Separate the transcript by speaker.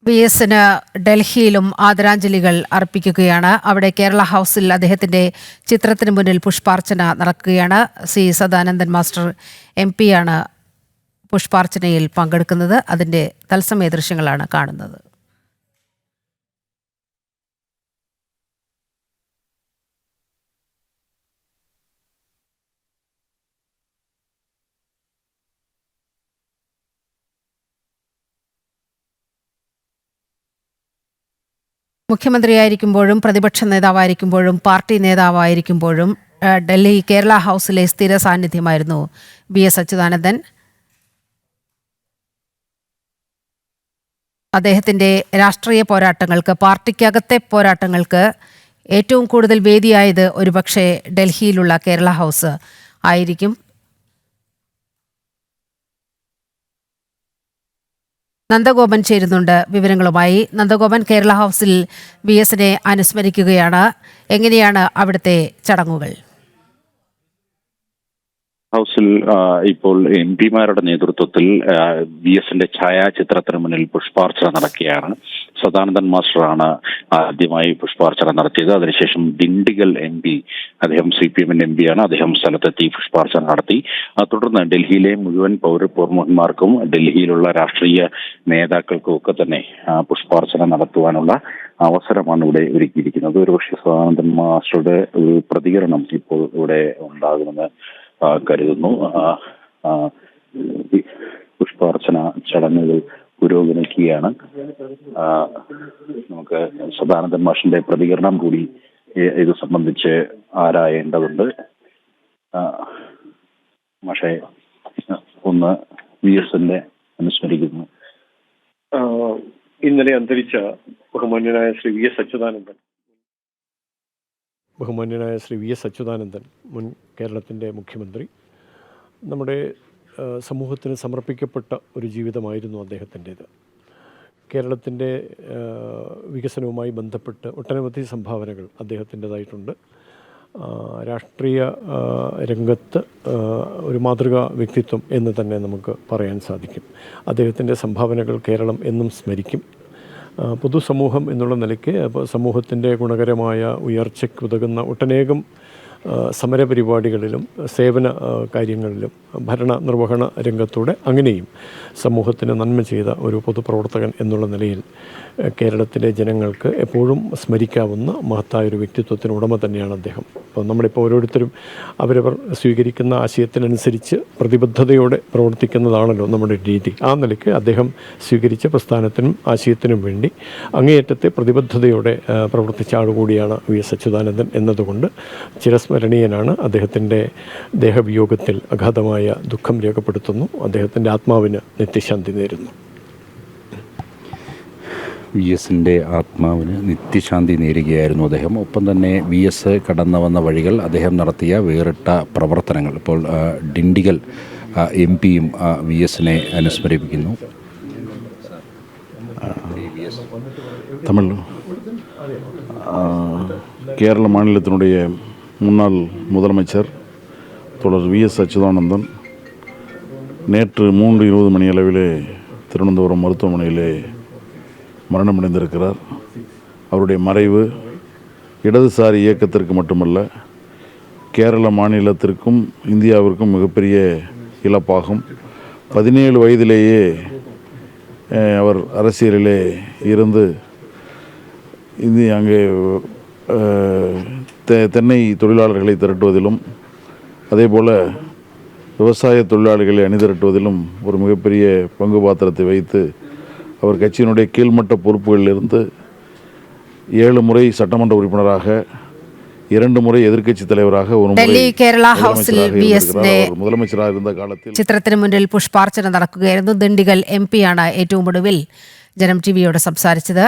Speaker 1: VSന് ഡൽഹിയിലും ആദരാഞ്ജലികൾ അർപ്പിക്കുകയാണ്. അവിടെ കേരള ഹൗസിൽ അദ്ദേഹത്തിന്റെ ചിത്രത്തിന് മുന്നിൽ പുഷ്പാർച്ചന നടക്കുകയാണ്. സി സദാനന്ദൻ മാസ്റ്റർ MP ആണ് പുഷ്പാർച്ചനയിൽ പങ്കെടുക്കുന്നത്. അതിന്റെ തത്സമയ ദൃശ്യങ്ങളാണ് കാണുന്നത്. മുഖ്യമന്ത്രിയായിരിക്കുമ്പോഴും പ്രതിപക്ഷ നേതാവായിരിക്കുമ്പോഴും പാർട്ടി നേതാവായിരിക്കുമ്പോഴും ഡൽഹി കേരള ഹൗസിലെ സ്ഥിര സാന്നിധ്യമായിരുന്നു VS അച്യുതാനന്ദൻ. അദ്ദേഹത്തിൻ്റെ രാഷ്ട്രീയ പോരാട്ടങ്ങൾക്ക്, പാർട്ടിക്കകത്തെ പോരാട്ടങ്ങൾക്ക് ഏറ്റവും കൂടുതൽ വേദിയായത് ഒരുപക്ഷെ ഡൽഹിയിലുള്ള കേരള ഹൗസ് ആയിരിക്കും. നന്ദഗോപൻ ചേരുന്നുണ്ട് വിവരങ്ങളുമായി. നന്ദഗോപൻ, കേരള ഹൗസിൽ VSനെ അനുസ്മരിക്കുകയാണ്. എങ്ങനെയാണ് അവിടുത്തെ ചടങ്ങുകൾ?
Speaker 2: ഹൗസിൽ ഇപ്പോൾ MP മാരുടെ നേതൃത്വത്തിൽ VSന്റെ ഛായാചിത്രത്തിന് മുന്നിൽ പുഷ്പാർച്ചന നടക്കുകയാണ്. സദാനന്ദൻ മാസ്റ്ററാണ് ആദ്യമായി പുഷ്പാർച്ചന നടത്തിയത്. അതിനുശേഷം ദിണ്ടിഗൽ MP, അദ്ദേഹം CPM-ന്റെ MP ആണ്, അദ്ദേഹം സ്ഥലത്തെത്തി പുഷ്പാർച്ചന നടത്തി. തുടർന്ന് ഡൽഹിയിലെ മുഴുവൻ പൗരന്മാർക്കും ഡൽഹിയിലുള്ള രാഷ്ട്രീയ നേതാക്കൾക്കും ഒക്കെ തന്നെ പുഷ്പാർച്ചന നടത്തുവാനുള്ള അവസരമാണ് ഇവിടെ ഒരുക്കിയിരിക്കുന്നത്. ഒരുപക്ഷെ സദാനന്ദൻ മാസ്റ്ററുടെ ഒരു പ്രതികരണം ഇപ്പോൾ ഇവിടെ ഉണ്ടാകുമെന്ന് കരുതുന്നു. പുഷ്പാർച്ചന ചടങ്ങുകൾ പുരോഗമിക്കുകയാണ്. നമുക്ക് സദാനന്ദൻ മാഷിന്റെ പ്രതികരണം കൂടി ഇത് സംബന്ധിച്ച് ആരായേണ്ടതുണ്ട്. മാഷെ, ഒന്ന് VSന്റെ അനുസ്മരിക്കുന്നു.
Speaker 3: ഇന്നലെ അന്തരിച്ച ബഹുമാന്യനായ ശ്രീ VS അച്യുതാനന്ദൻ, മുൻ കേരളത്തിൻ്റെ മുഖ്യമന്ത്രി, നമ്മുടെ സമൂഹത്തിന് സമർപ്പിക്കപ്പെട്ട ഒരു ജീവിതമായിരുന്നു അദ്ദേഹത്തിൻ്റേത്. കേരളത്തിൻ്റെ വികസനവുമായി ബന്ധപ്പെട്ട് ഒട്ടനവധി സംഭാവനകൾ അദ്ദേഹത്തിൻ്റെതായിട്ടുണ്ട്. രാഷ്ട്രീയ രംഗത്ത് ഒരു മാതൃകാ വ്യക്തിത്വം എന്ന് തന്നെ നമുക്ക് പറയാൻ സാധിക്കും. അദ്ദേഹത്തിൻ്റെ സംഭാവനകൾ കേരളം എന്നും സ്മരിക്കും. പൊതുസമൂഹം എന്നുള്ള നിലയ്ക്ക് സമൂഹത്തിൻ്റെ ഗുണകരമായ ഉയർച്ചയ്ക്ക് ഉതകുന്ന ഒട്ടനേകം സമരപരിപാടികളിലും സേവന കാര്യങ്ങളിലും ഭരണ നിർവഹണ രംഗത്തൂടെ അങ്ങനെയും സമൂഹത്തിന് നന്മ ചെയ്ത ഒരു പൊതുപ്രവർത്തകൻ എന്നുള്ള നിലയിൽ കേരളത്തിലെ ജനങ്ങൾക്ക് എപ്പോഴും സ്മരിക്കാവുന്ന മഹത്തായൊരു വ്യക്തിത്വത്തിന് ഉടമ തന്നെയാണ് അദ്ദേഹം. അപ്പോൾ നമ്മളിപ്പോൾ ഓരോരുത്തരും അവരവർ സ്വീകരിക്കുന്ന ആശയത്തിനനുസരിച്ച് പ്രതിബദ്ധതയോടെ പ്രവർത്തിക്കുന്നതാണല്ലോ നമ്മുടെ രീതി. ആ നിലയ്ക്ക് അദ്ദേഹം സ്വീകരിച്ച പ്രസ്ഥാനത്തിനും ആശയത്തിനും വേണ്ടി അങ്ങേയറ്റത്തെ പ്രതിബദ്ധതയോടെ പ്രവർത്തിച്ച ആളുകൂടിയാണ് VS അച്യുതാനന്ദൻ എന്നതുകൊണ്ട് ചിരസ്മരണീയനാണ്. അദ്ദേഹത്തിൻ്റെ ദേഹവിയോഗത്തിൽ അഗാധമായ ദുഃഖം രേഖപ്പെടുത്തുന്നു. അദ്ദേഹത്തിൻ്റെ ആത്മാവിന് നിത്യശാന്തി നേരുന്നു.
Speaker 2: VSന്റെ ആത്മാവിന് നിത്യശാന്തി നേരുകയായിരുന്നു അദ്ദേഹം. ഒപ്പം തന്നെ VS കടന്നു വന്ന വഴികൾ, അദ്ദേഹം നടത്തിയ വേറിട്ട പ്രവർത്തനങ്ങൾ. ഇപ്പോൾ ഡിണ്ടിഗൽ MP-യും VSനെ അനുസ്മരിപ്പിക്കുന്നു.
Speaker 4: தமிழ் கேரள மாநிலத்தினுடைய முன்னாள் முதலமைச்சர் தொடர் VS அச்சுதானந்தன் நேற்று 3:20 மணி அளவிலே திருவனந்தபுரம் மருத்துவமனையிலே மரணமடைந்திருக்கிறார். அவருடைய மறைவு இடதுசாரி இயக்கத்திற்கு மட்டுமல்ல, கேரள மாநிலத்திற்கும் இந்தியாவிற்கும் மிகப்பெரிய இழப்பாகும். 17 வயதிலேயே அவர் அரசியலிலே இருந்து அங்கே தென்னை தொழிலாளர்களை திரட்டுவதிலும் அதே போல் விவசாய தொழிலாளிகளை அணிதிரட்டுவதிலும் ஒரு மிகப்பெரிய பங்கு பாத்திரத்தை வைத்து அவர் கட்சியினுடைய கீழ்மட்ட பொறுப்புகளிலிருந்து 7 முறை சட்டமன்ற உறுப்பினராக, 2 മുறை എതിർകക്ഷി தலைவராக, ഒരു മുறை
Speaker 1: കേരള ഹൗസിൽ VSന്റെ
Speaker 4: முதலமைச்சராக இருந்த காலத்தில்
Speaker 1: ചിത്രത്തിന് മുന്നിൽ പുഷ്പാർച്ചന നടക്കുകയായിരുന്നു. ദിണ്ടിഗൽ MP ആണ് ഏറ്റവും ഒടുവിൽ ജനം TV യോട് സംസാരിച്ചത്.